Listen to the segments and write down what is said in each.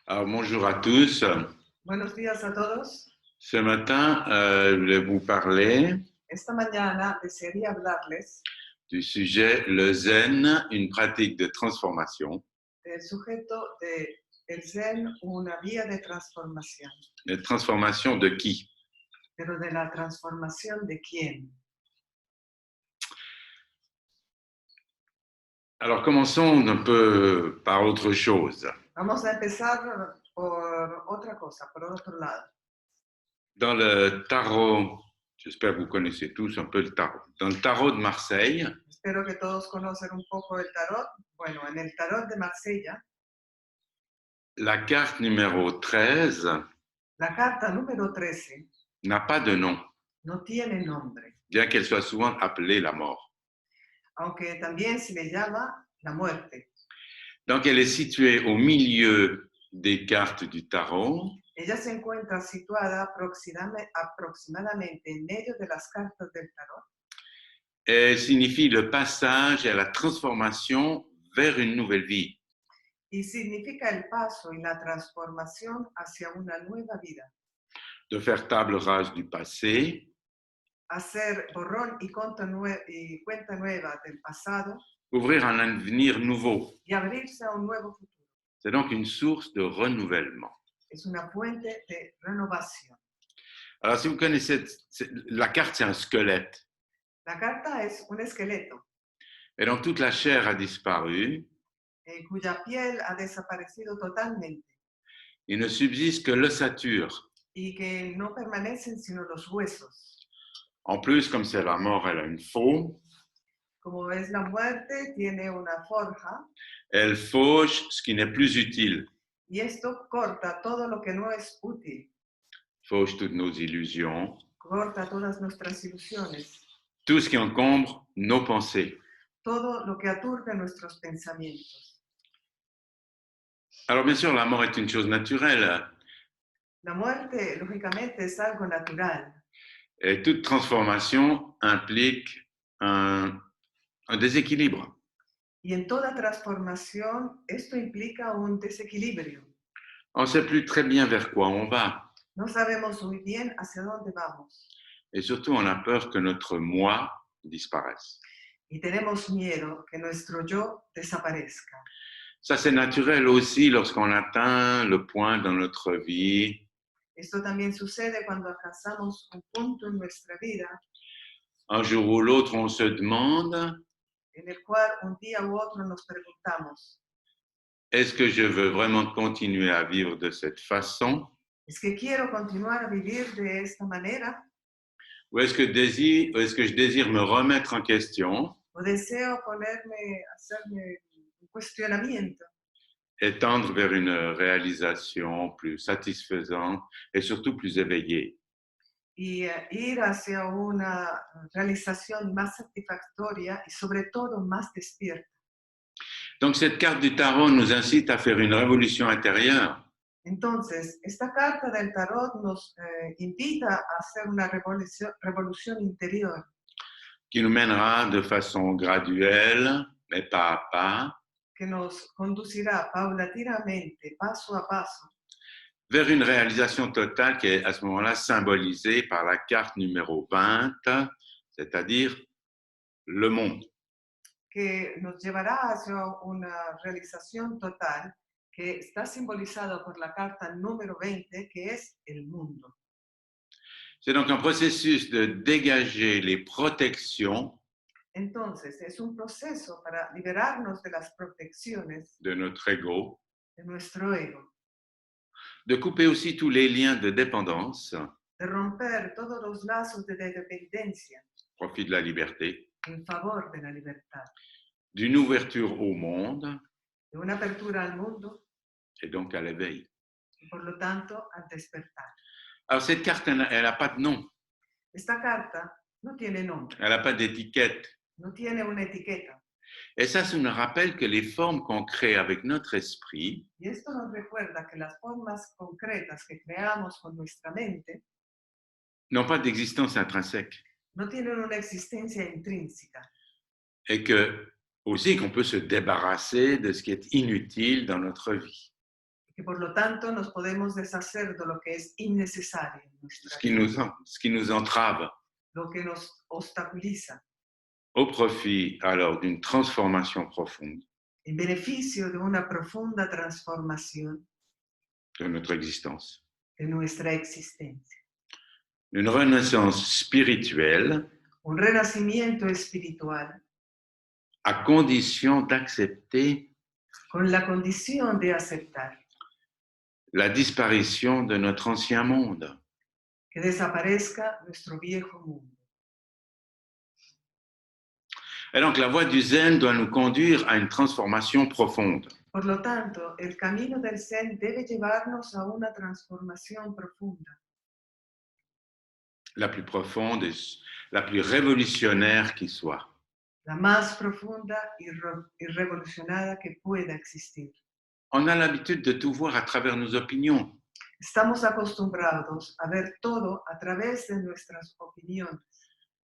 Alors, bonjour à tous. Buenos días a todos. Ce matin, je vais vous parler Esta mañana desearía hablarles du sujet le zen, une pratique de transformation. del sujeto de el Zen, una vía de transformación. De transformation de qui? Pero de la transformación de quién. Alors, commençons un peu par autre chose. Vamos a empezar por otra cosa, por otro lado. Dans le tarot, j'espère que vous connaissez tous un peu le tarot. Dans le tarot de Marseille, Espero que todos conocen un poco el tarot. Bueno, en el tarot de Marsella, la carte numéro 13 la carta número 13 n'a pas de nom, no tiene nombre, bien qu'elle soit souvent appelée la mort. aunque también se le llama la muerte. Donc, elle est située au milieu des cartes du tarot. Ella se encuentra situada aproximadamente en medio de las cartas del tarot. Elle signifie le passage et la transformation vers une nouvelle vie. Y significa el paso y la transformación hacia una nueva vida. De faire table rase du passé, Hacer borrón y cuenta nueva del pasado ouvrir un avenir nouveau. y abrirse a un nuevo futuro. C'est donc une source de renouvellement. Es una fuente de renovación. Alors, si vous connaissez, la carte, c'est un squelette. La carta es un esqueleto Et donc, toute la chair a disparu. cuya piel ha desaparecido totalmente Il ne subsiste que l'ossature. y que no permanecen sino los huesos. En plus, comme c'est la mort, elle a une faux. Como es la muerte, tiene una forja. Elle fauche ce qui n'est plus utile. Y esto corta todo lo que no es útil. Fauche toutes nos illusions. Corta todas nuestras ilusiones. Tout ce qui encombre nos pensées. Todo lo que aturde nuestros pensamientos. Alors, bien sûr, la mort est une chose naturelle. La muerte, lógicamente, es algo natural. Et toute transformation implique un déséquilibre. Y en toda transformación, esto implica un desequilibrio. On ne sait plus très bien vers quoi on va. No sabemos muy bien hacia dónde vamos. Et surtout, on a peur que notre moi disparaisse. Y tenemos miedo que nuestro yo desaparezca. Ça, c'est naturel aussi lorsqu'on atteint le point dans notre vie Esto también sucede cuando alcanzamos un punto en nuestra vida un jour ou l'autre, on se demande, en el cual un día u otro nos preguntamos, est-ce que je veux vraiment continuer à vivre de cette façon? ¿es que quiero continuar a vivir de esta manera? Ou est-ce que je désire me remettre en question ¿O deseo hacerme un cuestionamiento et tendre vers une réalisation plus satisfaisante et surtout plus éveillée? y ir hacia una realización más satisfactoria y sobre todo más despierta? Donc cette carte du tarot nous incite à faire une révolution intérieure. Entonces, esta carta del tarot nos invita a hacer una revolución interior Qui nous mènera de façon graduelle, mais pas à pas, que nos conducirá paulatinamente, paso a paso, vers une réalisation totale qui est à ce moment-là symbolisée par la carte numéro 20, c'est-à-dire le monde. que nos llevará hacia una realización total que está simbolizado por la carta número 20, que es el mundo. C'est donc un processus de dégager les protections Entonces, es un proceso para liberarnos de las protecciones de notre ego, de nuestro ego, de couper aussi tous les liens de dépendance de romper todos los lazos de dependencia au profit de la liberté, en favor de la libertad, d'une ouverture au monde de una apertura al mundo et donc à l'éveil. y por lo tanto al despertar. Alors cette carte, elle n'a pas de nom, Esta carta no tiene nombre, elle n'a pas d'étiquette. no tiene una etiqueta. Et ça nous rappelle que les formes qu'on crée avec notre esprit Y esto nos recuerda que las formas concretas que creamos con nuestra mente n'ont pas d'existence intrinsèque. no tienen una existencia intrínseca. Et que aussi qu'on peut se débarrasser de ce qui est inutile dans notre vie. que por lo tanto nos podemos deshacer de lo que es innecesario en nuestra ce qui vida, ce qui nous entrave, lo que nos obstaculiza, au profit alors d'une transformation profonde en beneficio de una profunda transformación de notre existence. de nuestra existencia. Une renaissance spirituelle Un renacimiento espiritual à condition d'accepter con la condición de aceptar la disparition de notre ancien monde. que desaparezca nuestro viejo mundo. Et donc la voie du zen doit nous conduire à une transformation profonde. Por lo tanto, el camino del Zen debe llevarnos a una transformación profunda, La plus profonde et la plus révolutionnaire qui soit. la más profunda y revolucionada que pueda existir. On a l'habitude de tout voir à travers nos opinions. Estamos acostumbrados a ver todo a través de nuestras opiniones,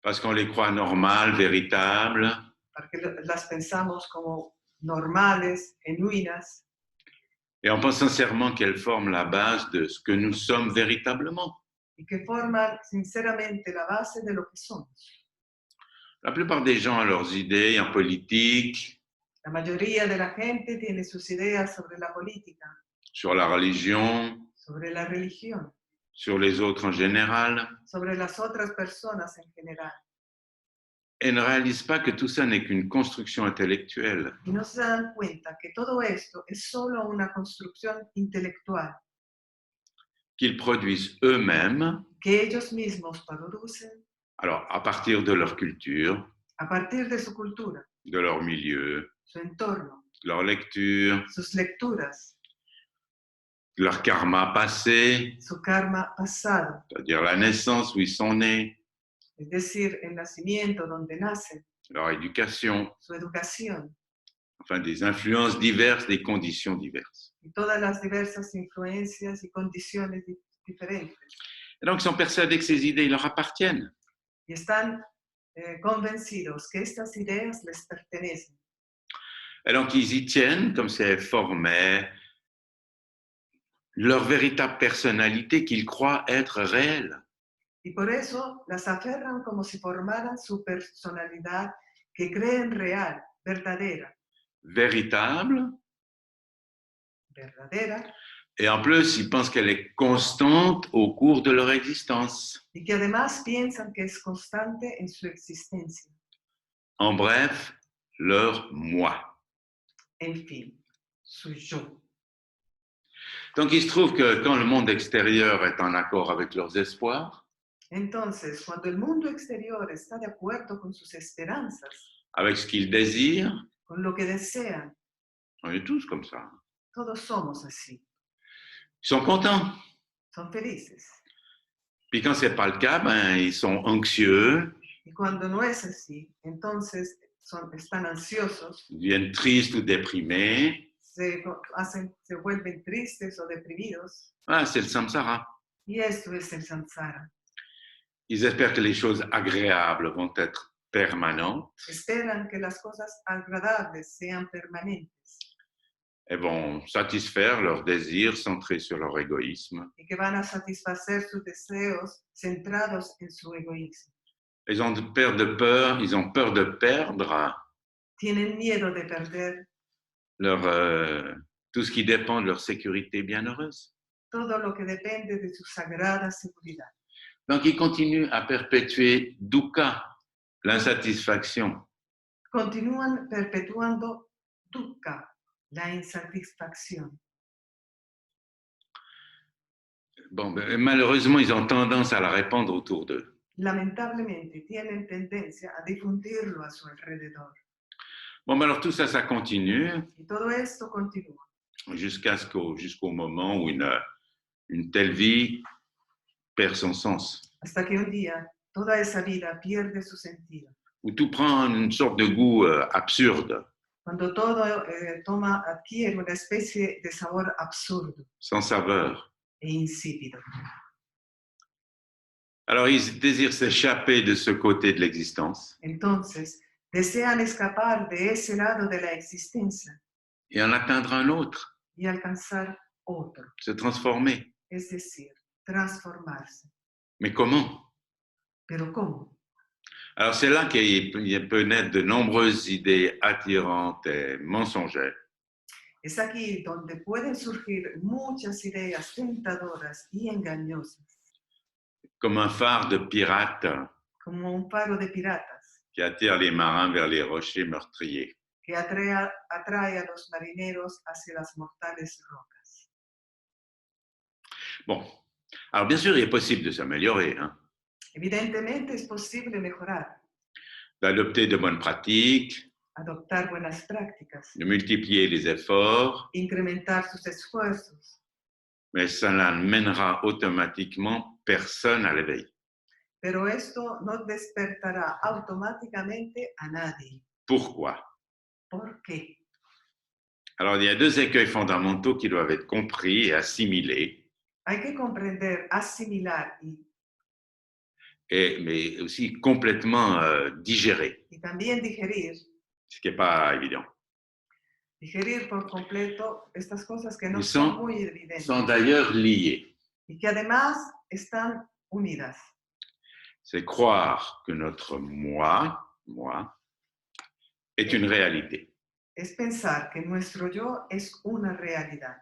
Parce qu'on les croit normales, véritables, porque las pensamos como normales, genuinas, et on pense sincèrement qu'elles forment la base de ce que nous sommes véritablement. y que forman sinceramente la base de lo que somos. La plupart des gens ont leurs idées en politique, La mayoría de la gente tiene sus ideas sobre la política, sur la religion, sobre la religión, sur les autres en général, sobre las otras personas en general. et ne réalisent pas que tout ça n'est qu'une construction intellectuelle, Y no se dan cuenta que todo esto es solo una construcción intelectual qu'ils produisent eux-mêmes, que ellos mismos producen alors à partir de leur culture, a partir de su cultura, de leur milieu, su entorno, de leur lecture, sus lecturas, de leur karma passé, su karma pasado, c'est-à-dire la naissance où ils sont nés, es decir, el nacimiento donde nacen, leur éducation, su educación enfin des influences diverses, des conditions diverses. y todas las diversas influencias y condiciones diferentes. Et donc ils sont persuadés que ces idées ils leur appartiennent. Y están convencidos que estas ideas les pertenecen. Et donc ils y tiennent comme si elles formaient leur véritable personnalité qu'ils croient être réelle. Y por eso las aferran como si formaran su personalidad que creen real, verdadera, Véritable, verdadera, et en plus ils pensent qu'elle est constante au cours de leur existence. y que además piensan que es constante en su existencia. En bref, leur moi. En fin, su yo. Donc il se trouve que quand le monde extérieur est en accord avec leurs espoirs, Entonces, cuando el mundo exterior está de acuerdo con sus esperanzas, avec ce qu'ils désirent, con lo que desean, on est tous comme ça. todos somos así, Ils sont contents. son felices. Puis quand c'est pas le cas, ben, ils sont anxieux, Y cuando no es así, entonces están ansiosos, ils deviennent tristes ou déprimés. se vuelven tristes o deprimidos. Ah, c'est le samsara. Y esto es el samsara. Ils espèrent que les choses agréables vont être permanentes Esperan que las cosas agradables sean permanentes et vont satisfaire leurs désirs centrés sur leur égoïsme. y que van a satisfacer sus deseos centrados en su egoísmo. Ils ont peur de perdre Tienen miedo de perder tout ce qui dépend de leur sécurité bienheureuse. todo lo que depende de su sagrada seguridad. Donc, ils continuent à perpétuer dukkha, l'insatisfaction. Continúan perpetuando dukkha, la insatisfacción. Bon, ben, malheureusement, ils ont tendance à la répandre autour d'eux. Lamentablemente tienen tendencia a difundirlo a su alrededor. Bon, ben alors tout ça, ça continue Y todo esto continúa jusqu'au moment où une telle vie perd son sens, hasta que un día toda esa vida pierde su sentido. où tout prend une sorte de goût absurde, Cuando todo adquiere una especie de sabor absurdo sans saveur. e insípido. Alors, ils désirent s'échapper de ce côté de l'existence Entonces, desean escapar de ese lado de la existencia et en atteindre un autre. y alcanzar otro, se transformer. es decir, transformarse. Mais comment? ¿Pero cómo? Alors c'est là qu'il peut naître de nombreuses idées attirantes et mensongères. Es aquí donde pueden surgir muchas ideas tentadoras y engañosas, Comme un phare de pirate como un faro de piratas qui attire les marins vers les rochers meurtriers. que atrae a los marineros hacia las mortales rocas. Bon, alors bien sûr, il est possible de s'améliorer, hein, Evidentemente es posible mejorar, d'adopter de bonnes pratiques, adoptar buenas prácticas, de multiplier les efforts, incrementar sus esfuerzos, mais ça n'amènera automatiquement personne à l'éveil. pero esto no despertará automáticamente a nadie. Pourquoi? ¿Por qué? Alors, il y a deux écueils fondamentaux qui doivent être compris et assimilés, Hay que comprender, asimilar mais aussi complètement digérés, y también digerir, ce qui n'est pas évident. digerir por completo estas cosas que no Ils son sont, muy evidentes sont d'ailleurs liés. y que además están unidas. C'est croire que notre moi, est une réalité. Es pensar que nuestro yo es una realidad.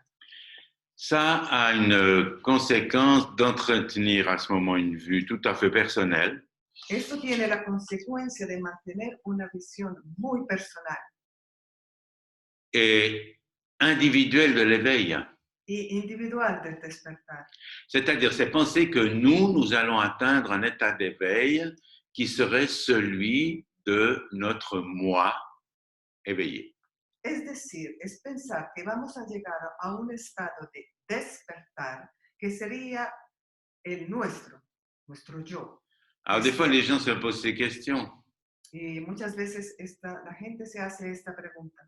Ça a une conséquence d'entretenir à ce moment une vue tout à fait personnelle Esto tiene la consecuencia de mantener una visión muy personal et individuelle de l'éveil. y individual del despertar. C'est-à-dire, c'est penser que nous allons atteindre un état d'éveil qui serait celui de notre moi éveillé. Es decir, es pensar que vamos a llegar a un estado de despertar que sería el nuestro yo. Alors, des fois, les gens se posent ces questions. Y muchas veces la gente se hace esta pregunta.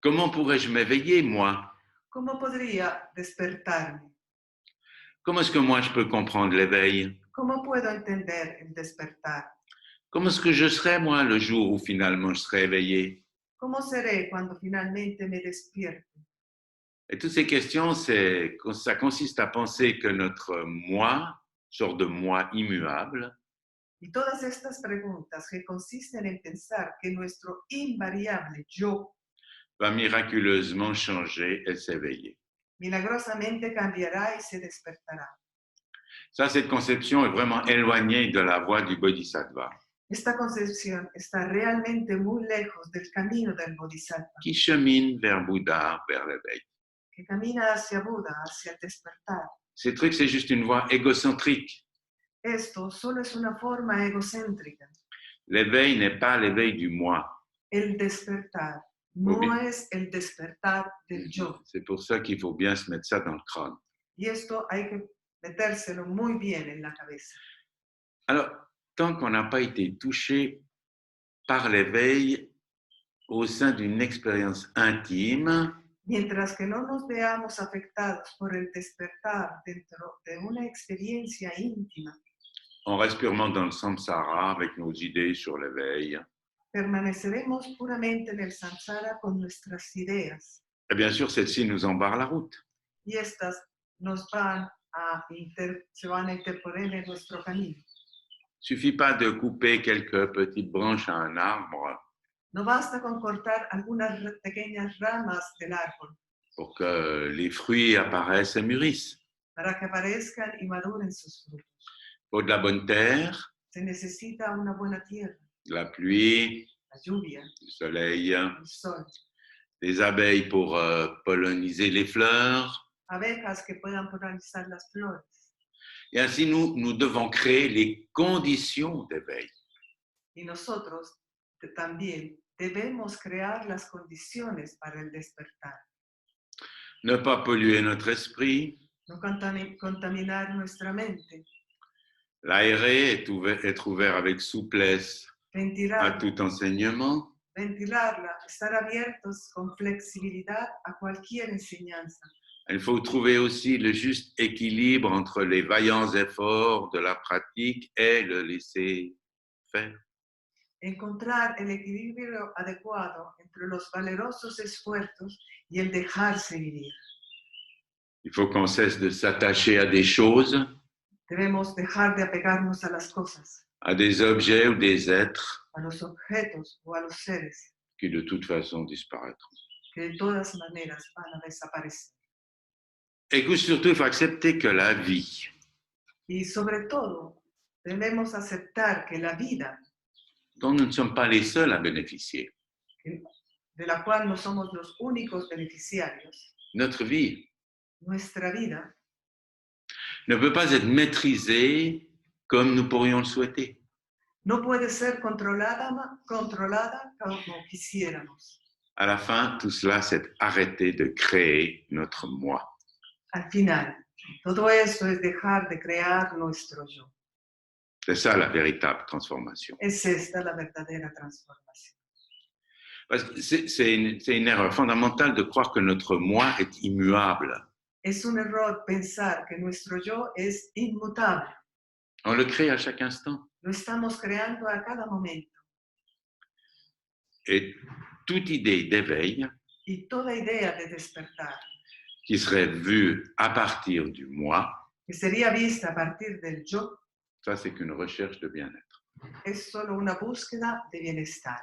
Comment pourrais-je m'éveiller, moi? ¿Cómo podría despertarme? Comment est-ce que moi, je peux comprendre l'éveil? ¿Cómo puedo entender el despertar? Comment est-ce que je serai, moi, le jour où finalement je serai éveillé? ¿Cómo seré cuando finalmente me despierte? Et toutes ces questions, ça consiste à penser que notre moi, sorte de moi immuable, Y todas estas preguntas que consisten en pensar que nuestro invariable yo va miraculeusement changer et s'éveiller. milagrosamente cambiará y se despertará. Ça, cette conception est vraiment éloignée de la voie du bodhisattva, Esta concepción está realmente muy lejos del camino del Bodhisattva, qui chemine vers Bouddha, vers l'éveil. que camina hacia Buda, hacia el despertar. Ces trucs, c'est juste une voie égocentrique. Esto solo es una forma egocéntrica. L'éveil n'est pas l'éveil du moi. El despertar Faut no bien- es el despertar del yo. C'est pour ça qu'il faut bien se mettre ça dans le crâne. Y esto hay que metérselo muy bien en la cabeza. Alors, tant qu'on n'a pas été touché par l'éveil au sein d'une expérience intime, Mientras que no nos veamos afectados por el despertar dentro de una experiencia íntima, on reste purement dans le samsara avec nos idées sur l'éveil. permaneceremos puramente en el samsara con nuestras ideas. Et bien sûr, celle-ci nous embarre la route. Y estas se van a interponer en nuestro camino. Il ne suffit pas de couper quelques petites branches à un arbre No basta con cortar algunas pequeñas ramas del árbol pour que les fruits apparaissent et mûrissent. para que aparezcan y maduren sus frutos. Il faut de la bonne terre, Se necesita una buena tierra, de la pluie, la lluvia, du soleil, el sol, des abeilles pour polliniser les fleurs. abejas que puedan polinizar las flores. Et ainsi, nous devons créer les conditions d'éveil. Y nosotros también debemos crear las condiciones para el despertar. Ne pas polluer notre esprit, No contaminar nuestra mente, l'aérer, être ouvert avec souplesse à ventilarla, tout enseignement, estar abiertos con flexibilidad a cualquier enseñanza. il faut trouver aussi le juste équilibre entre les vaillants efforts de la pratique et le laisser faire. Encontrar el equilibrio adecuado entre los valerosos esfuerzos y el dejarse vivir. Il faut qu'on cesse de s'attacher à des choses, Debemos dejar de apegarnos a las cosas, à des objets ou des êtres a los objetos o a los seres qui de toute façon disparaîtront. que de todas maneras van a desaparecer. Et que surtout, il faut accepter que la vie, Y sobre todo, debemos aceptar que la vida, dont nous ne sommes pas les seuls à bénéficier, de la cual no somos los únicos beneficiarios, notre vie nuestra vida ne peut pas être maîtrisée comme nous pourrions le souhaiter. no puede ser controlada como quisiéramos. À la fin, tout cela, c'est arrêter de créer notre moi. Al final, todo eso es dejar de crear nuestro yo. C'est ça la véritable transformation. Es esta la verdadera transformación. Parce que c'est une erreur fondamentale de croire que notre moi est immuable. Es un error pensar que nuestro yo es inmutable. On le crée à chaque instant. Lo estamos creando a cada momento. Et toute idée d'éveil Y toda idea de despertar, qui serait vue à partir du moi, que sería vista a partir del yo, ça c'est qu'une recherche de bien-être. es solo una búsqueda de bienestar.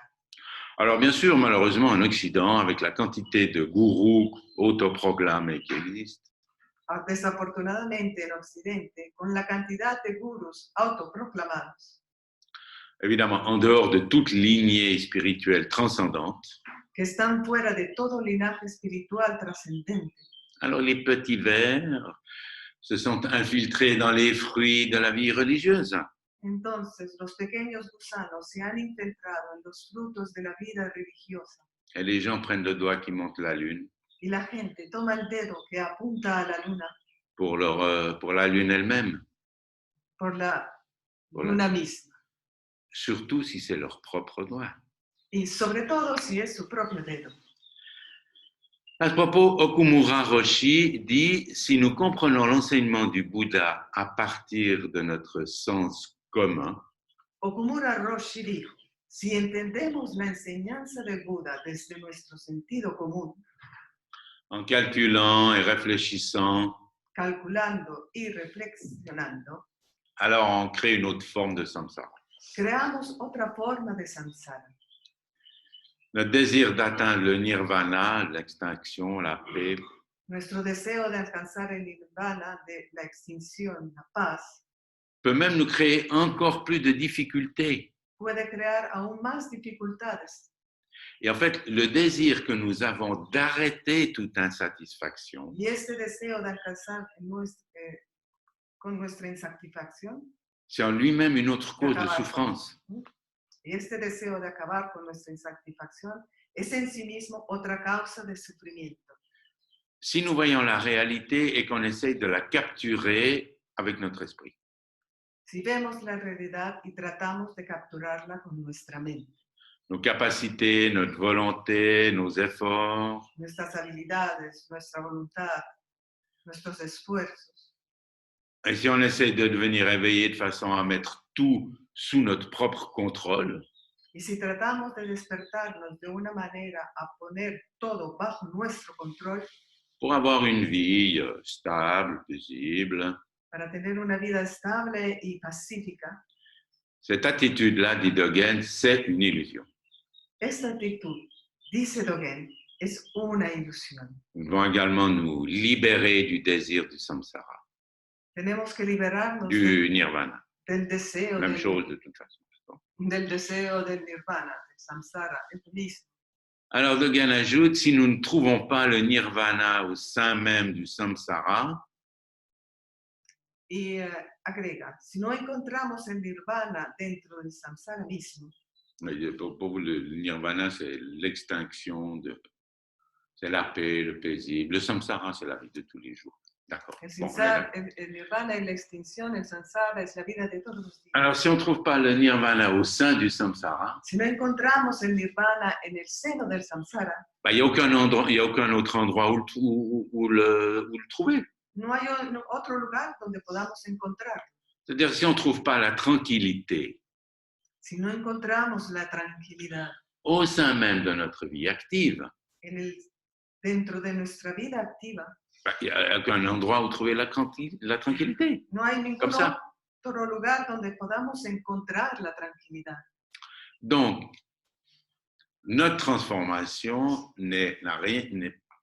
Alors bien sûr, malheureusement, en Occident, avec la quantité de gourous autoproclamés qui existent, Desafortunadamente en Occidente, con la cantidad de gurús autoproclamados, évidemment en dehors de toute lignée spirituelle transcendante, que están fuera de todo linaje espiritual trascendente, alors les petits vers se sont infiltrés dans les fruits de la vie religieuse. entonces los pequeños gusanos se han infiltrado en los frutos de la vida religiosa Et les gens prennent le doigt qui montre la lune y la gente toma el dedo que apunta a la luna pour la lune elle-même, por la Voilà. luna misma. surtout si c'est leur propre doigt. Y sobre todo si es su propio dedo. À ce propos, Okumura Roshi dit « Si nous comprenons l'enseignement du Bouddha à partir de notre sens commun, Okumura Roshi dijo, si entendemos la enseñanza del Buda desde nuestro sentido común, en calculant et réfléchissant, calculando y reflexionando, alors on crée une autre forme de samsara. creamos otra forma de samsara. Notre désir d'atteindre le nirvana, l'extinction, la paix, Nuestro deseo de alcanzar el nirvana, de la extinción, la paz, peut même nous créer encore plus de difficultés. puede crear aún más dificultades. Et en fait, le désir que nous avons d'arrêter toute insatisfaction, Y este deseo de alcanzar con nuestra insatisfacción, c'est en lui-même une autre cause de souffrance. y este deseo de acabar con nuestra insatisfacción es en sí mismo otra causa de sufrimiento. Si nous voyons la réalité et qu'on essaye de la capturer avec notre esprit. Si vemos la realidad y tratamos de capturarla con nuestra mente, Nos capacités, notre volonté, nos efforts, nuestras habilidades, nuestra voluntad, nuestros esfuerzos, et si on essaie de devenir éveillé de façon à mettre tout sous notre propre contrôle, y si tratamos de despertarnos de una manera a poner todo bajo nuestro control pour avoir une vie stable, paisible, para tener una vida estable y pacífica, cette attitude-là, dit Dogen, c'est une illusion. esta actitud, dice Dogen, es una ilusión. Nous devons également nous libérer du désir du samsara, Tenemos que liberarnos du nirvana. del deseo Même chose de toute façon. del deseo del nirvana, del samsara, es lo mismo. Alors Dogen ajoute, si nous ne trouvons pas le nirvana au sein même du samsara, Y agrega, si no encontramos el nirvana dentro del samsara mismo, pour vous, le nirvana, c'est l'extinction, c'est la paix, le paisible. Le samsara, c'est la vie de tous les jours. D'accord. Bon, el nirvana es la extinción, el samsara es la vida de todos los días. alors, si on ne trouve pas le nirvana au sein du samsara, Si no encontramos el nirvana en el seno del samsara, il n'y a aucun autre endroit où le trouver. no hay otro lugar donde podamos encontrar. C'est-à-dire, si on ne trouve pas la tranquillité Si no encontramos la tranquilidad au sein même de notre vie active, dentro de nuestra vida activa, Il n'y a aucun endroit où trouver la tranquillité. No hay ningún Comme ça. otro lugar donde podamos encontrar la tranquilidad. Donc, notre transformation n'est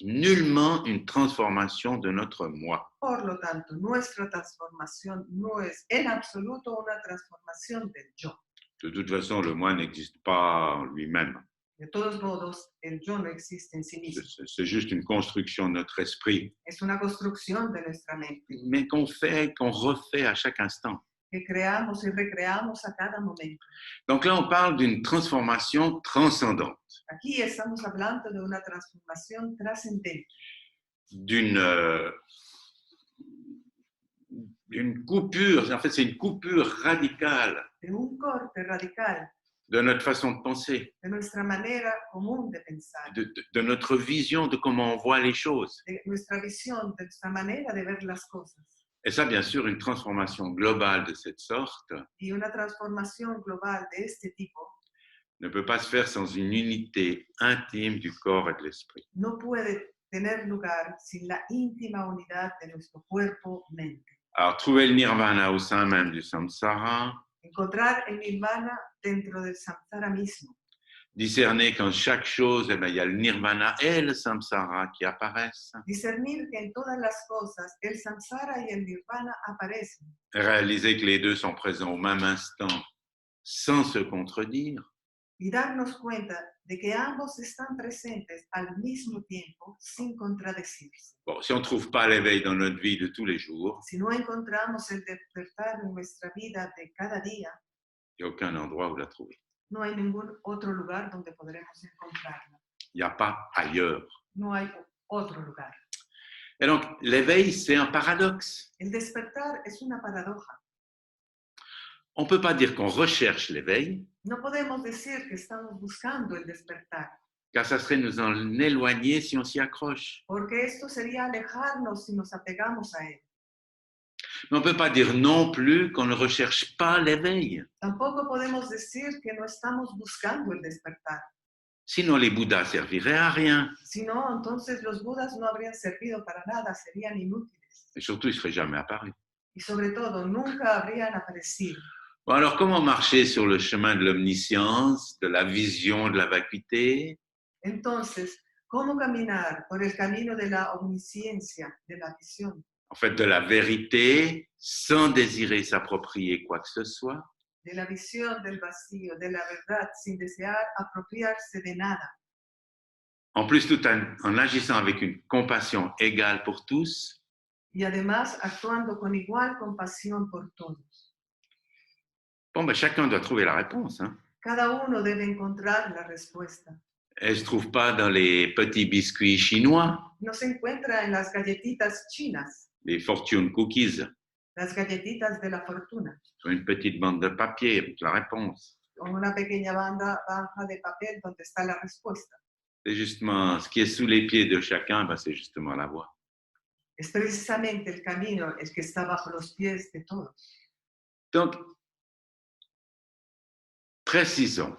nullement une transformation de notre moi. Por lo tanto, nuestra transformación no es en absoluto una transformación del yo. De toute façon, le moi n'existe pas en lui-même. De todos modos, el yo no existe en sí mismo. C'est juste une construction de notre esprit, Es una construcción de nuestra mente mais qu'on refait à chaque instant. que creamos y recreamos a cada momento. Donc là, on parle d'une transformation transcendante, Aquí estamos hablando de una transformación trascendente, d'une coupure, en fait, c'est une coupure radicale de un corte radical de notre façon de penser, de nuestra manera común de pensar, de notre vision de comment on voit les choses. de nuestra visión, de nuestra manera de ver las cosas. Et ça, bien sûr, une transformation globale de cette sorte Y una transformación global de este tipo ne peut pas se faire sans une unité intime du corps et de l'esprit. no puede tener lugar sin la íntima unidad de nuestro cuerpo-mente. Alors, trouver le nirvana au sein même du samsara, Encontrar el nirvana dentro del samsara mismo. discerner qu'en chaque chose, il y a le nirvana et le samsara qui apparaissent. Discernir que en todas las cosas el samsara y el nirvana aparecen. Réaliser que les deux sont présents au même instant sans se contredire. Y darnos cuenta de que ambos están presentes al mismo tiempo sin contradecirse. Bon, si on ne trouve pas l'éveil dans notre vie de tous les jours, Si no encontramos el despertar en nuestra vida de cada día, il n'y a aucun endroit où la trouver. no hay ningún otro lugar donde podremos encontrarla. Il n'y a pas ailleurs. No hay otro lugar. Et donc, l'éveil, c'est un paradoxe. El despertar es una paradoja. On ne peut pas dire qu'on recherche l'éveil, No podemos decir que estamos buscando el despertar, car ça serait nous en éloigner si on s'y accroche. porque esto sería alejarnos si nos apegamos a él. Mais on ne peut pas dire non plus qu'on ne recherche pas l'éveil. Tampoco podemos decir que no estamos buscando el despertar. Sinon, les Bouddhas serviraient à rien. Si no, entonces los budas no habrían servido para nada, serían inútiles. Et surtout, ils ne seraient jamais apparus. Y sobre todo, nunca habrían aparecido. Bon, alors, comment marcher sur le chemin de l'omniscience, de la vision, de la vacuité? Entonces, ¿cómo caminar por el camino de la omnisciencia, de la visión, En fait, de la vérité, sans désirer s'approprier quoi que ce soit, de la visión del vacío, de la verdad, sin desear apropiarse de nada? en plus tout en agissant avec une compassion égale pour tous, Y además actuando con igual compasión por todos. bon, ben, chacun doit trouver la réponse. Hein. Cada uno debe encontrar la respuesta. Elle ne se trouve pas dans les petits biscuits chinois, No se encuentra en las galletitas chinas, les fortune cookies, las galletitas de la fortuna, sur une petite bande de papier avec la réponse. con una pequeña banda de papel donde está la respuesta. C'est justement ce qui est sous les pieds de chacun, ben, c'est justement la voie. Es precisamente el camino el que está bajo los pies de todos. Donc, précisons,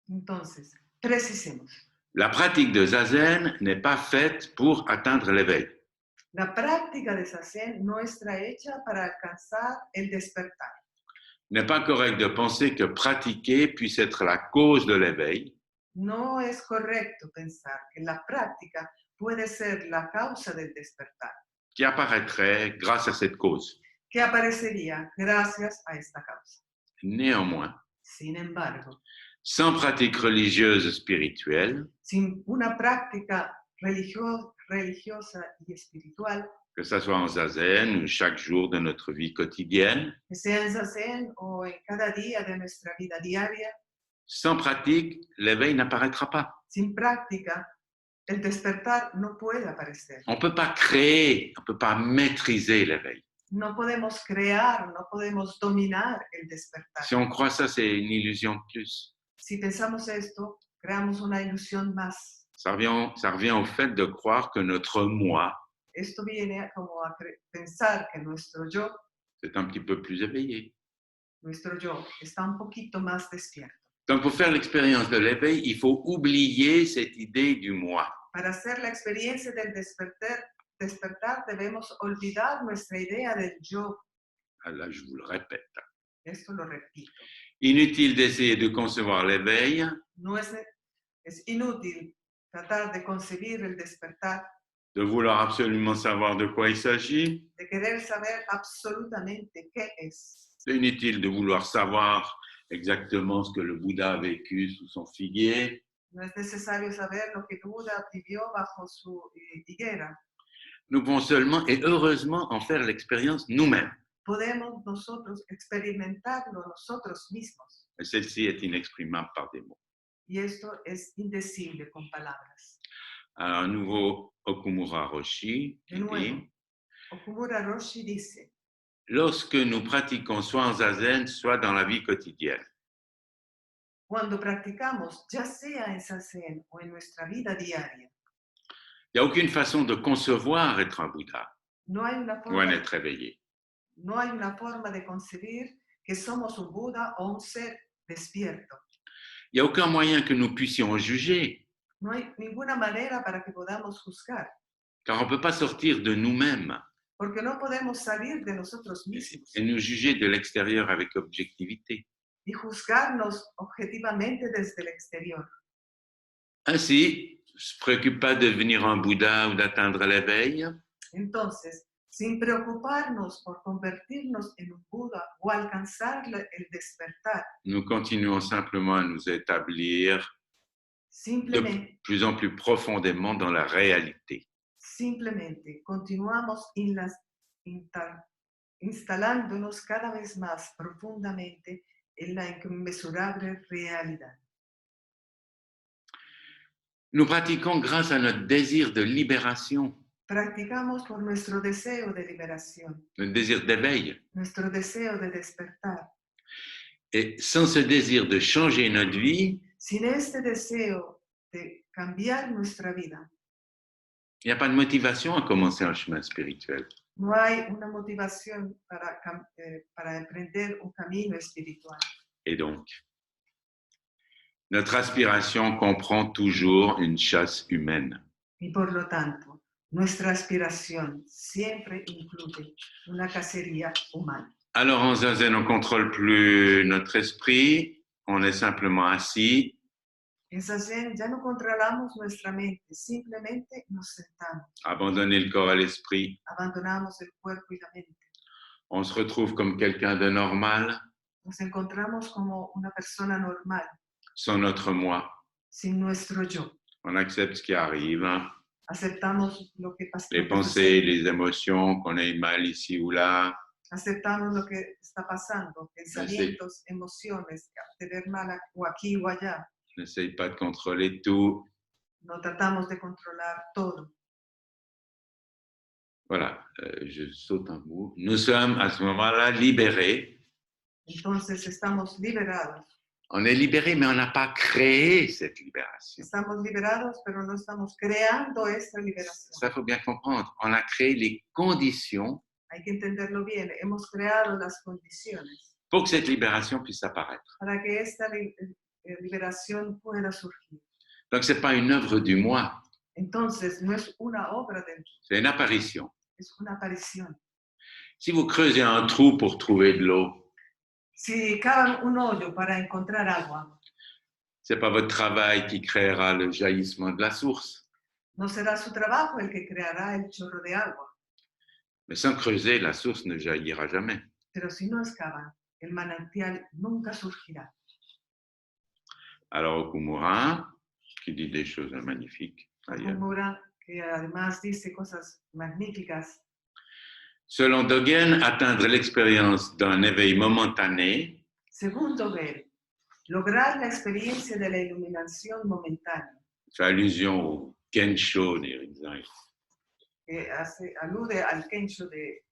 Entonces, precisemos. la pratique de Zazen n'est pas faite pour atteindre l'éveil. La práctica de Zazen no está hecha para alcanzar el despertar. Il n'est pas correct de penser que pratiquer puisse être la cause de l'éveil, No es correcto pensar que la práctica puede ser la causa del despertar, qui apparaîtrait grâce à cette cause. que aparecería gracias a esta causa. Néanmoins, Sin embargo, sans pratique religieuse spirituelle, sin una práctica religiosa y espiritual, que ce soit en Zazen ou chaque jour de notre vie quotidienne, que sea en Zazen o en cada día de nuestra vida diaria, sans pratique, l'éveil n'apparaîtra pas. sin práctica, el despertar no puede aparecer. On ne peut pas créer, on ne peut pas maîtriser l'éveil. No podemos crear, no podemos dominar el despertar. Si on croit ça, c'est une illusion de plus. Si pensamos esto, creamos una ilusión más. Ça revient au fait de croire que notre moi, Esto viene como a pensar que nuestro yo c'est un petit peu plus éveillé. está un poquito más despierto. Donc, pour faire l'expérience de l'éveil, il faut oublier cette idée du moi. Para hacer la experiencia del despertar despertar debemos olvidar nuestra idea del yo. Ah, là, je vous le répète. Esto lo repito. Inutile d'essayer de concevoir l'éveil No es inútil tratar de concebir el despertar, de vouloir absolument savoir de quoi il s'agit. de querer saber absolutamente qué es. C'est inutile de vouloir savoir exactement ce que le Bouddha a vécu sous son figuier. No es necesario saber lo que Buda vivió bajo su higuera. Nous pouvons seulement et heureusement en faire l'expérience nous-mêmes. Podemos nosotros experimentarlo nosotros mismos. Et celle-ci est inexprimable par des mots. Y esto es indecible con palabras. Alors, un nouveau Okumura Roshi De qui nuevo, dit Okumura Roshi dice, lorsque nous pratiquons soit en zazen, soit dans la vie quotidienne, cuando practicamos, ya sea en Zazen o en nuestra vida diaria, il n'y a aucune façon de concevoir être un Bouddha no hay una ou un forma, être éveillé. no hay una forma de concebir que somos un Buda o un ser despierto. Il n'y a aucun moyen que nous puissions juger, No hay ninguna manera para que podamos juzgar, car on ne peut pas sortir de nous-mêmes porque no podemos salir de nosotros mismos et nous juger de l'extérieur avec objectivité. y juzgarnos objetivamente desde el exterior. Ainsi, ne se préoccupe pas de devenir un Bouddha ou d'atteindre l'éveil. Entonces, sin preocuparnos por convertirnos en un Buda o alcanzar el despertar, Nous continuons simplement à nous établir de simplemente, plus en plus profondément dans la réalité. simplemente continuamos instalándonos cada vez más profundamente en la inconmensurable realidad. Nous pratiquons grâce à notre désir de libération, Practicamos por nuestro deseo de liberación, notre désir d'éveil. nuestro deseo de despertar. Et sans ce désir de changer notre vie, Sin este deseo de cambiar nuestra vida, il n'y a pas de motivation à commencer un chemin spirituel. no hay una motivación para emprender un camino espiritual. Et donc, notre aspiration comprend toujours une chasse humaine. Y por lo tanto, nuestra aspiración siempre incluye una cacería humana. Alors en zazen, on ne contrôle plus notre esprit, on est simplement assis. En Zazen ya no controlamos nuestra mente, simplemente nos sentamos, Abandonner le corps à l'esprit. abandonamos el cuerpo y la mente. On se retrouve comme quelqu'un de normal, Nos encontramos como una persona normal, sans notre moi. sin nuestro yo. On accepte ce qui arrive, Aceptamos lo que pasa. les pensées, les émotions, qu'on ait mal ici ou là. Aceptamos lo que está pasando, pensamientos, emociones, tener mal o aquí o allá. N'essaye pas de contrôler tout. No tratamos de controlar todo. Voilà, je saute un bout. Nous sommes à ce moment-là libérés. Entonces estamos liberados. On est libérés, mais on n'a pas créé cette libération. Estamos liberados, pero no estamos creando esta liberación. Ça, il faut bien comprendre. On a créé les conditions Hay que entenderlo bien. Hemos creado las condiciones pour que cette libération puisse apparaître. para que esta liberación pueda surgir. Donc, ce n'est pas une œuvre du moi, Entonces, no es una obra de Dios, c'est une apparition. es una aparición. Si vous creusez un trou pour trouver de l'eau, Si cavan un hoyo para encontrar agua, ce n'est pas votre travail qui créera le jaillissement de la source. no será su trabajo el que creará el chorro de agua. Mais sans creuser, la source ne jaillira jamais. Pero si no excavan, el manantial nunca surgirá. Alors, Okumura, qui dit des choses magnifiques, d'ailleurs. Okumura, que además dice cosas magníficas. Selon Dogen, atteindre l'expérience d'un éveil momentané Según Dogen, lograr la experiencia de la iluminación momentánea, fait allusion au Kensho des Rinzai, que alude al Kensho de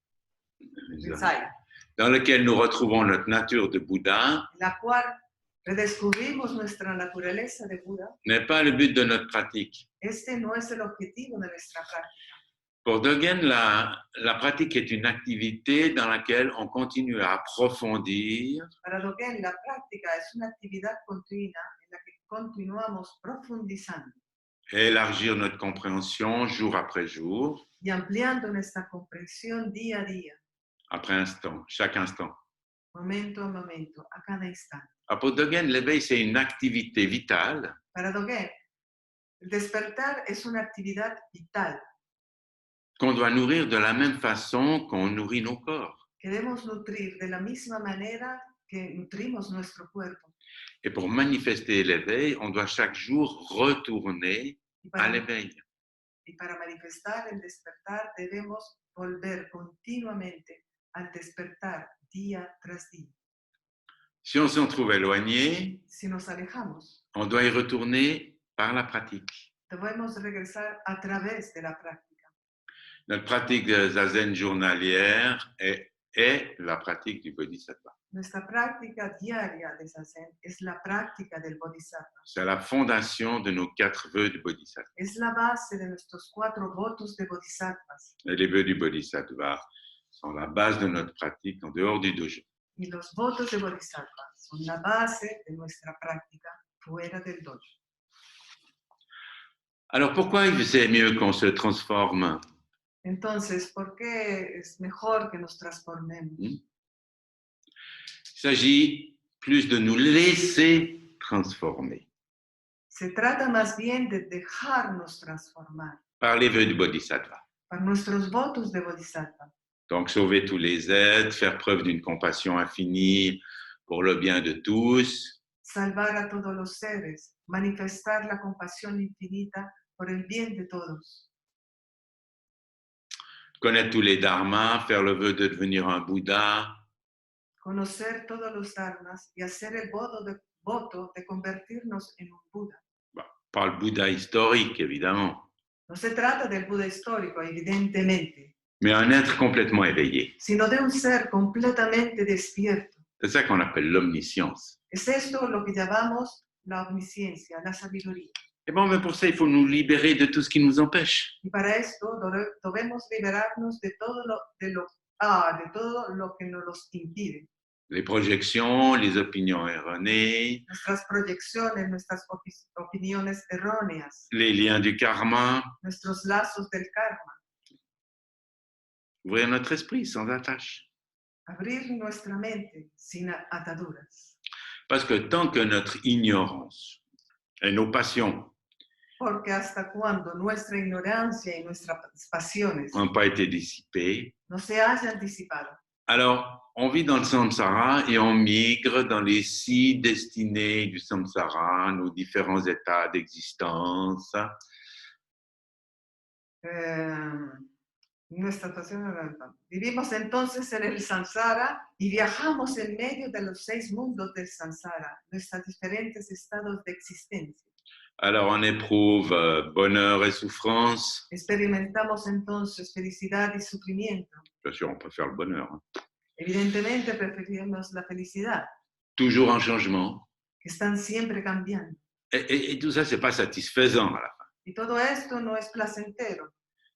Rinzai, dans lequel nous retrouvons notre nature de Bouddha, en la cual redescubrimos nuestra naturaleza de Buda. n'est pas le but de notre pratique. Este no es el objetivo de nuestra práctica. Pour Dogen, la pratique est une activité dans laquelle on continue à approfondir Para Dogen, la práctica es una actividad continua en la que continuamos profundizando, et élargir notre compréhension jour après jour, y ampliando nuestra comprensión día a día, après instant, chaque instant. momento a momento, a cada instante. Pour Dogen, l'éveil, c'est une activité vitale Para Dogen, el despertar es una actividad vital qu'on doit nourrir de la même façon qu'on nourrit nos corps. que debemos nutrir de la misma manera que nutrimos nuestro cuerpo. Et pour manifester l'éveil, on doit chaque jour retourner Y à para, l'éveil. y para manifestar el despertar debemos volver continuamente al despertar día tras día. Si on s'en trouve éloigné, Si nos alejamos, on doit y retourner par la pratique. debemos regresar a través de la práctica. Notre pratique de zazen journalière est la pratique du bodhisattva. Nuestra práctica diaria de Zazen es la práctica del Bodhisattva. C'est la fondation de nos 4 vœux du bodhisattva. Es la base de nuestros 4 votos de Bodhisattvas. Et les vœux du bodhisattva sont la base de notre pratique en dehors du dojo. Y los votos de Bodhisattva son la base de nuestra práctica fuera del dojo. Alors pourquoi c'est mieux qu'on se transforme? Entonces, ¿por qué es mejor que nos transformemos? Il s'agit plus de nous laisser transformer Se trata más bien de dejarnos transformar par les vœux du bodhisattva. por nuestros votos de Bodhisattva. Donc sauver tous les êtres, faire preuve d'une compassion infinie pour le bien de tous, Salvar a todos los seres, manifestar la compasión infinita por el bien de todos. connaître tous les dharmas, faire le vœu de devenir un Bouddha, Conocer todos los dharmas y hacer el voto de convertirnos en un Buda. pas le Bouddha historique évidemment, No se trata del Buda histórico, evidentemente, mais un être complètement éveillé. sino de un ser completamente despierto. C'est ça qu'on appelle l'omniscience. Es esto lo que llamamos la omnisciencia, la sabiduría. Et bon, mais pour ça, il faut nous libérer de tout ce qui nous empêche. Y para esto debemos liberarnos de todo lo que nos impide. Les projections, les opinions erronées, Nuestras proyecciones, nuestras opiniones erróneas, les liens du karma, nuestros lazos del karma. ouvrir notre esprit sans attache. Abrir nuestra mente sin ataduras. Parce que tant que notre ignorance et nos passions Porque hasta cuando nuestra ignorancia y nuestras pasiones n'ont pas été dissipées, no se hayan disipado, alors on vit dans le samsara et on migre dans les 6 destinées du samsara, nos différents états d'existence. Vivimos entonces en el samsara y viajamos en medio de los 6 mundos del samsara, nuestros diferentes estados de existencia. Alors on éprouve bonheur et souffrance. Experimentamos entonces felicidad y sufrimiento. Bien sûr, on préfère le bonheur. Evidentemente preferimos la felicidad, Toujours en changement. que están siempre cambiando. Et tout ça, ce n'est pas satisfaisant à la fin. Y todo esto no es placentero.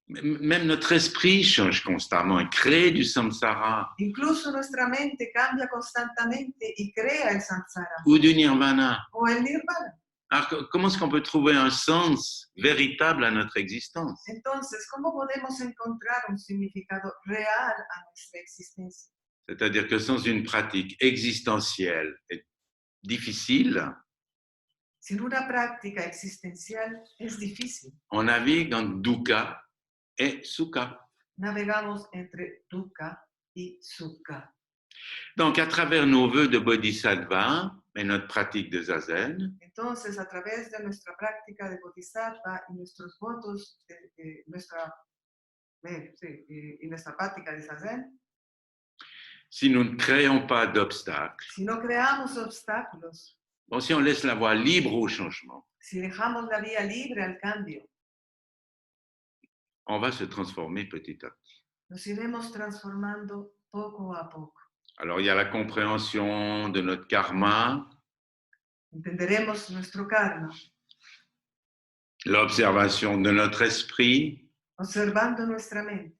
Même notre esprit change constamment et crée du samsara Incluso nuestra mente cambia constantemente y crea el samsara ou du nirvana. o el nirvana. Alors, comment est-ce qu'on peut trouver un sens véritable à notre existence? Entonces, ¿cómo podemos encontrar un significado real a nuestra existencia? C'est-à-dire que sans une pratique existentielle et difficile, Sin una práctica existencial es difícil. on navigue en dukkha et sukha. Navegamos entre dukkha y sukha. Donc, à travers nos vœux de bodhisattva et notre pratique de zazen, Entonces, a través de nuestra práctica de bodhisattva y nuestros votos, nuestra práctica de zazen, si nous ne créons pas d'obstacles, si no creamos obstáculos, bon, si on laisse la voie libre au changement, si dejamos la vía libre al cambio, on va se transformer petit à petit. nos iremos transformando poco a poco. Alors, il y a la compréhension de notre karma, Entenderemos nuestro karma, l'observation de notre esprit, observando nuestra mente,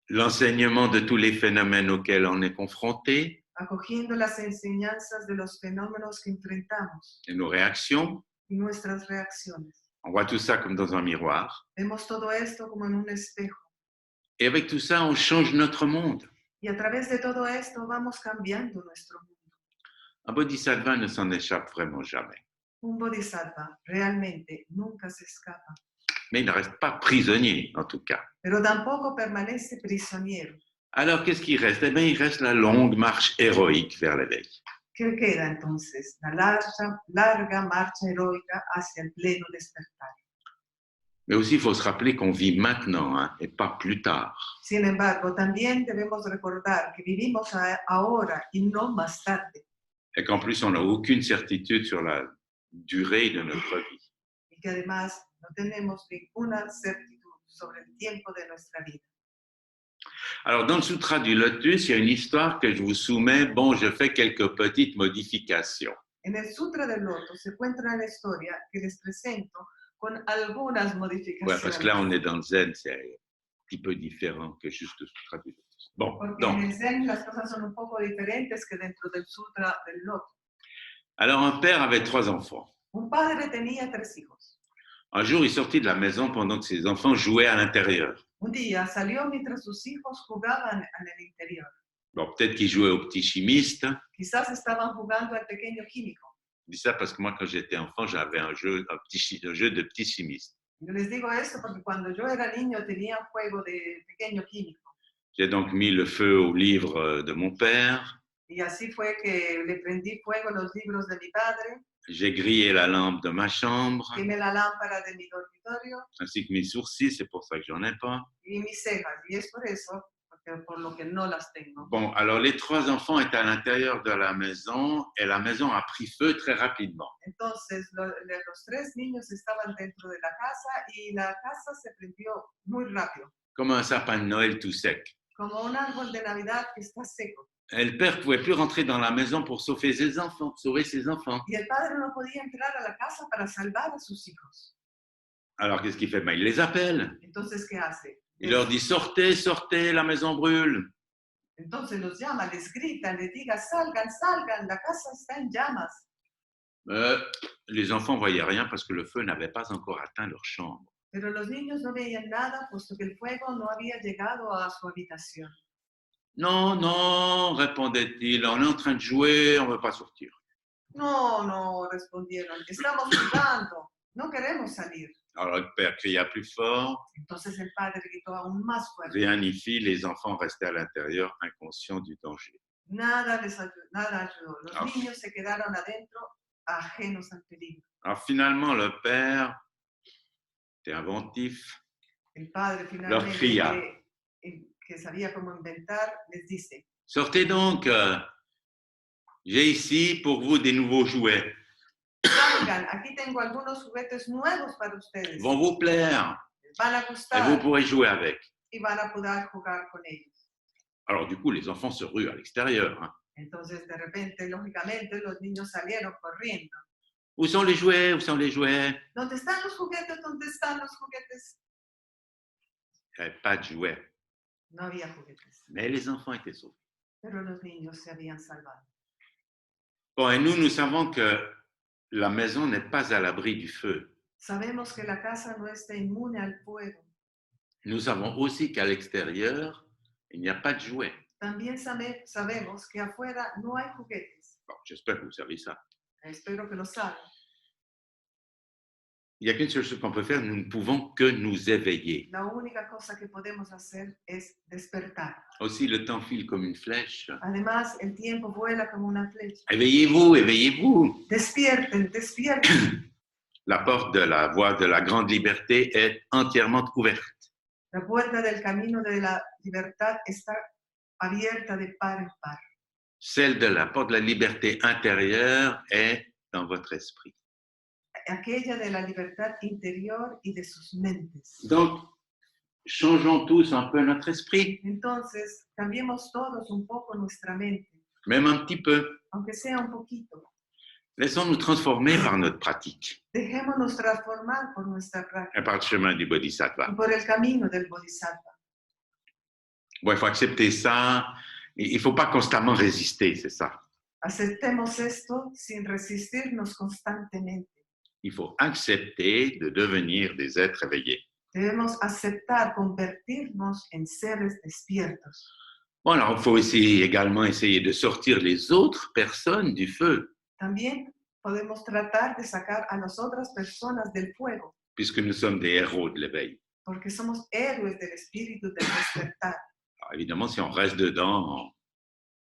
l'enseignement de tous les phénomènes auxquels on est confronté acogiendo las enseñanzas de los fenómenos que enfrentamos et nos réactions. y nuestras reacciones. On voit tout ça comme dans un miroir. Vemos todo esto como en un espejo. Et avec tout ça, on change notre monde. Y a través de todo esto vamos cambiando nuestro mundo. Un bodhisattva ne s'en échappe vraiment jamais. Un bodhisattva realmente nunca se escapa, Mais il ne reste pas prisonnier, en tout cas. pero tampoco permanece prisionero. Alors, qu'est-ce qui reste? Eh bien, il reste la longue marche héroïque vers l'éveil. ¿Qué queda entonces? La larga marcha heroica hacia el pleno despertar. Mais aussi, il faut se rappeler qu'on vit maintenant, hein, et pas plus tard. Sin embargo, también debemos recordar que vivimos ahora y no más tarde. Et qu'en plus, on n'a aucune certitude sur la durée de notre vie. Y que además no tenemos ninguna certidumbre sobre el tiempo de nuestra vida. Alors, dans le Sutra du Lotus, il y a une histoire que je vous soumets. Bon, je fais quelques petites modifications. En el Sutra del Loto se encuentra la historia que les presento con algunas Ouais, modificaciones. parce que là, on est dans le Zen, c'est un petit peu différent que juste le Sutra du Lotus. Bon, Porque donc, en el Zen las cosas son un poco diferentes que dentro del Sutra del Loto. alors un père avait 3 enfants. Un padre tenía 3 hijos. Un jour, il sortit de la maison pendant que ses enfants jouaient à l'intérieur. Un día salió mientras sus hijos jugaban en el interior. Bon, peut-être qu'il jouait au petit chimiste. Quizás estaban jugando al pequeño químico. Je dis ça parce que moi, quand j'étais enfant, j'avais un jeu de petit chimiste. Yo les digo esto porque cuando yo era niño tenía un juego de pequeño químico. J'ai donc mis le feu au livre de mon père. Y así fue que le prendí fuego a los libros de mi padre, J'ai grillé la lampe de ma chambre, quemé la lámpara de mi dormitorio ainsi que mes sourcils, c'est pour ça que j'en ai pas. y mis cejas. Y es por eso, por lo que no las tengo. Bon, alors les 3 enfants étaient à l'intérieur de la maison et la maison a pris feu très rapidement. Entonces, los 3 niños estaban dentro de la casa y la casa se prendió muy rápido, Comme un sapin de Noël tout sec. como un árbol de Navidad que está seco. Et le père ne pouvait plus rentrer dans la maison pour sauver ses enfants. Y el padre no podía entrar a la casa para salvar a sus hijos. Alors qu'est-ce qu'il fait? Ben, il les appelle. Entonces, ¿qué hace? Il leur dit sortez, sortez, la maison brûle. Entonces los llama, les grita, les diga, salgan, salgan, la casa está en llamas. Les enfants ne voyaient rien parce que le feu n'avait pas encore atteint leur chambre. Pero los niños no veían nada, puesto que el fuego no había llegado a su habitación. Non, non, répondait-il, on est en train de jouer, on ne veut pas sortir. No, no, respondieron, estamos jugando, no queremos salir. Alors le père cria plus fort, Entonces el padre gritó aún más fuerte. rien n'y fit, les enfants restaient à l'intérieur, inconscients du danger. Nada ayudó. Los Ah. niños se quedaron adentro, ajenos al peligro. Alors finalement, le père était inventif, El padre Leur finalmente, cria. que sabía cómo inventar, les dice, sortez donc, j'ai ici pour vous des nouveaux jouets, salgan, aquí tengo algunos juguetes nuevos para ustedes. ils vont vous plaire, Les van a et vous gustar pourrez jouer avec. y van a poder jugar con ellos. Alors du coup, les enfants se ruent à l'extérieur. Hein. Entonces, de repente, lógicamente, los niños salieron corriendo. Où sont les jouets? Où sont les jouets? ¿Dónde están los juguetes? ¿Dónde están los juguetes? Il n'y avait pas de jouets, No había juguetes, mais les enfants étaient sauvés. pero los niños se habían salvado. Bon, et nous savons que la maison n'est pas à l'abri du feu. Sabemos que la casa no está inmune al fuego. Nous savons aussi qu'à l'extérieur, il n'y a pas de jouets. También sabemos que afuera no hay juguetes. Bon, j'espère que vous savez ça. Espero que lo saben. Il n'y a qu'une seule chose qu'on peut faire, nous ne pouvons que nous éveiller. La única cosa que podemos hacer es despertar. Aussi, le temps file comme une flèche. Además, el tiempo vuela como una flecha. Éveillez-vous, éveillez-vous. Despierten, despierten. La porte de la voie de la grande liberté est entièrement ouverte. La puerta del camino de la libertad está abierta de par en par. Celle de la porte de la liberté intérieure est dans votre esprit. Aquella de la libertad interior y de sus mentes. Donc, changeons tous un peu notre esprit, Entonces, cambiemos todos un poco nuestra mente, même un petit peu. aunque sea un poquito. Laissons-nous transformer par notre pratique Dejémonos transformar por nuestra práctica et par le chemin du Bodhisattva. y por el camino del Bodhisattva. Bon, il faut accepter ça. Il ne faut pas constamment résister, c'est ça. Aceptemos esto sin resistirnos constantemente. Il faut accepter de devenir des êtres éveillés. Debemos aceptar convertirnos en seres despiertos. Bon, alors il faut également essayer de sortir les autres personnes du feu, También podemos tratar de sacar a las otras personas del fuego, puisque nous sommes des héros de l'éveil. porque somos héroes del espíritu del despertar. Alors, évidemment, si on reste dedans,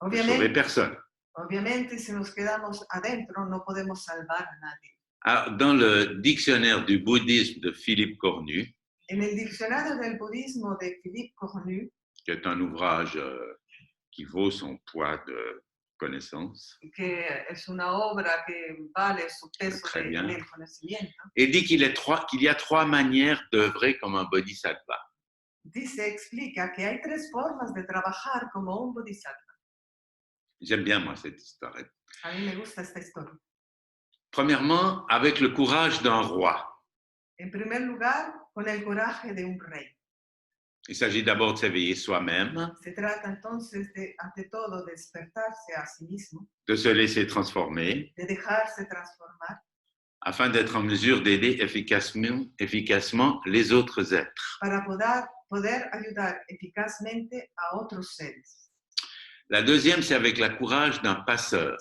on ne peut sauver Obviamente, personne. obviamente, si nos quedamos adentro, no podemos salvar a nadie. Alors, dans le dictionnaire du bouddhisme de Philippe Cornu, En el diccionario del budismo de Philippe Cornu, qui est un ouvrage qui vaut son poids de connaissances, que es una obra que vale su peso Très bien. en el conocimiento, et dit qu'il y a trois manières d'œuvrer comme un bodhisattva. explica que hay tres formas de trabajar como un bodhisattva. J'aime bien, moi, cette histoire. A mí me gusta esta historia. Premièrement, avec le courage d'un roi. En primer lugar, con el coraje de un rey. Il s'agit d'abord de s'éveiller soi-même, Se trata entonces de, ante todo, despertarse a sí mismo, de se laisser transformer, de dejarse transformar afin d'être en mesure d'aider efficacement les autres êtres. para poder ayudar eficazmente a otros seres. La deuxième, c'est avec le courage d'un passeur.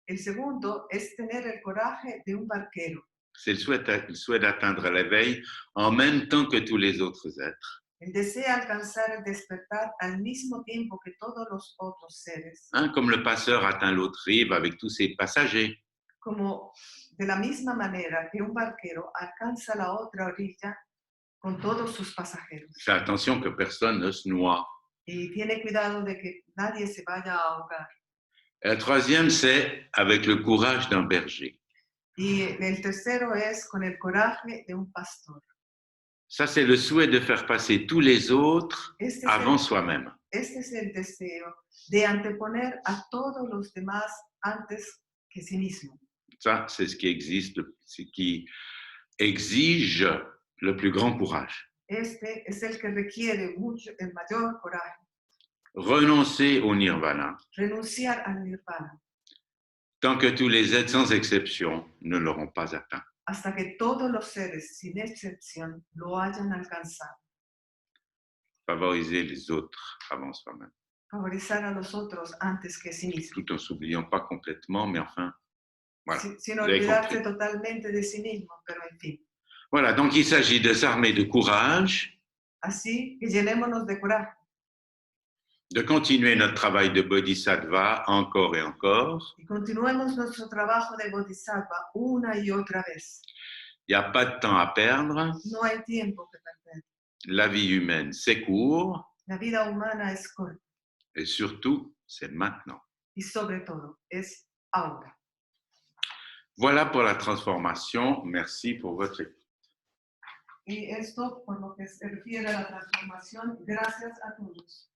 El segundo es tener el coraje de un barquero. C'est le souhait d'atteindre l'éveil en même temps que tous les autres êtres. Él desea alcanzar el despertar al mismo tiempo que todos los otros seres, Comme le passeur atteint l'autre rive avec tous ses passagers. como de la misma manera que un barquero alcanza la otra orilla con todos sus pasajeros. Fais attention que personne ne se noie. Y tiene cuidado de que nadie se vaya a ahogar. Et la troisième, c'est avec le courage d'un berger. Y el tercero es con el coraje de un pastor. Ça, c'est le souhait de faire passer tous les autres avant soi-même. Este es el deseo de anteponer a todos los demás antes que sí mismo. Ça, c'est ce qui exige le plus grand courage. Este es el que requiere el mayor coraje. Renoncer au nirvana, Renunciar al nirvana, tant que tous les êtres sans exception ne l'auront pas atteint. hasta que todos los seres, sin excepción, lo hayan alcanzado. Favoriser les autres avant soi-même, Favorizar a los otros antes que sí mismo. tout en s'oubliant pas complètement, mais enfin, voilà. Sin Vous avez olvidarse compris. totalmente de sí mismo, pero en fin. Voilà, donc il s'agit de s'armer de courage, Así que llenémonos de coraje, de continuer notre travail de bodhisattva encore et encore. y continuemos nuestro trabajo de bodhisattva una y otra vez. Il n'y a pas de temps à perdre. No hay tiempo que perder. La vie humaine, c'est court. La vida humana es corta Et surtout, c'est maintenant. y sobre todo es ahora. Voilà pour la transformation. Merci pour votre écoute. Y esto, por lo que se refiere a la transformación, gracias a todos.